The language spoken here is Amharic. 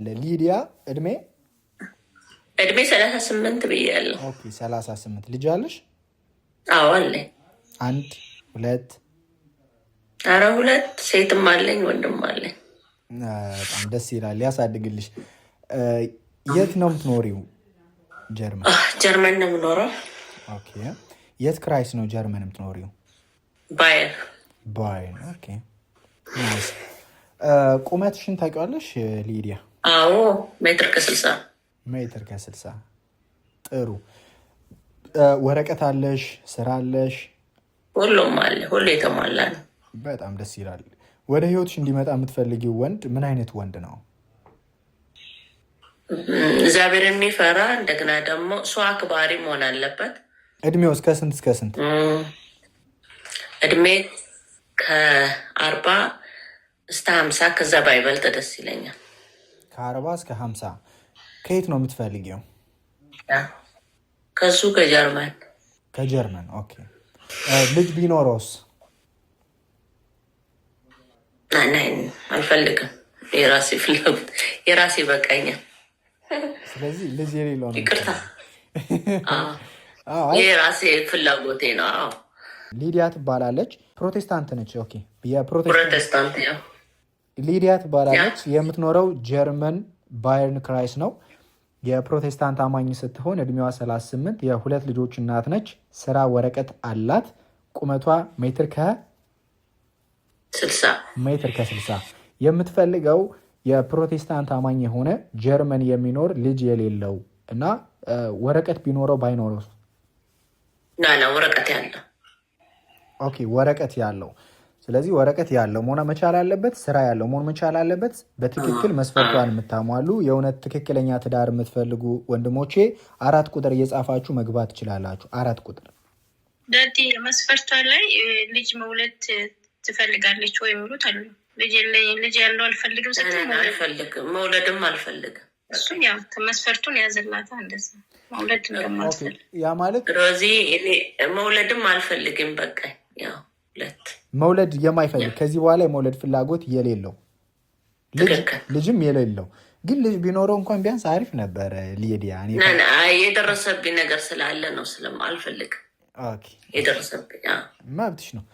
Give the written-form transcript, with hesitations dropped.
ሊዲያ እድሜ 38 ብያለሁ። ኦኬ 38 ልጅ አለሽ? አዎ አለኝ። አንድ ሁለት? ኧረ ሁለት ሴትም አለኝ ወንድም አለኝ። በጣም ደስ ይላል። ያሳድግልሽ። የት ነው የምትኖሪው? ጀርመን። ጀርመን ነው የምኖረው። ኦኬ የት ክራይስ ነው ጀርመን የምትኖሪው? ባየር። ባየር። ኦኬ ናይስ። ቁመትሽን ታውቂዋለሽ ሊዲያ? አዎ ሜትር ከ60 ሜትር ከ60 ጥሩ። ወረቀት አለሽ? ስራ አለሽ? ሁሉም አለ። ሁሉ የተሟላ ነው። በጣም ደስ ይላል። ወደ ህይወትሽ እንዲመጣ የምትፈልጊው ወንድ ምን አይነት ወንድ ነው? እግዚአብሔር የሚፈራ እንደገና ደግሞ ሰው አክባሪ መሆን አለበት። እድሜው እስከ ስንት እስከ ስንት? እድሜ ከ40 እስከ 50 ከዛ ባይበልጥ ደስ ይለኛል። ከ40 እስከ 50 ከየት ነው የምትፈልጊው? ከሱ ከጀርመን። ከጀርመን። ኦኬ ልጅ ቢኖረውስ? አልፈልግም። የራሴ ፍላጎት የራሴ በቃኛል። ስለዚህ ልጅ የሌለው ነው። ይቅርታ የራሴ ፍላጎቴ ነው። ሊዲያ ትባላለች። ፕሮቴስታንት ነች። ኦኬ ፕሮቴስታንት ሊዲያ ትባላለች። የምትኖረው ጀርመን ባየርን ክራይስ ነው። የፕሮቴስታንት አማኝ ስትሆን እድሜዋ 38 የሁለት ልጆች እናት ነች። ስራ ወረቀት አላት። ቁመቷ ሜትር ከ60 የምትፈልገው የፕሮቴስታንት አማኝ የሆነ ጀርመን የሚኖር ልጅ የሌለው እና ወረቀት ቢኖረው ባይኖረው? ወረቀት ያለው። ኦኬ ወረቀት ያለው። ስለዚህ ወረቀት ያለው መሆን መቻል አለበት። ስራ ያለው መሆን መቻል አለበት። በትክክል መስፈርቷን የምታሟሉ የእውነት ትክክለኛ ትዳር የምትፈልጉ ወንድሞቼ 4 ቁጥር እየጻፋችሁ መግባት ትችላላችሁ። 4 ቁጥር ዳዲ መስፈርቷ ላይ ልጅ መውለድ ትፈልጋለች ወይ ብሎት አሉ። ልጅ ያለው አልፈልግም ስትል አልፈልግም፣ መውለድም አልፈልግም። እሱም ያው መስፈርቱን ያዘላታ እንደዛ መውለድ እንደማትፈልግ ያ ማለት ሮዚ እኔ መውለድም አልፈልግም። በቃ ያው መውለድ የማይፈልግ ከዚህ በኋላ የመውለድ ፍላጎት የሌለው ልጅም የሌለው ግን ልጅ ቢኖረው እንኳን ቢያንስ አሪፍ ነበረ። ሊዲያ የደረሰብኝ ነገር ስላለ ነው አልፈልግም። የደረሰብኝ መብትሽ ነው።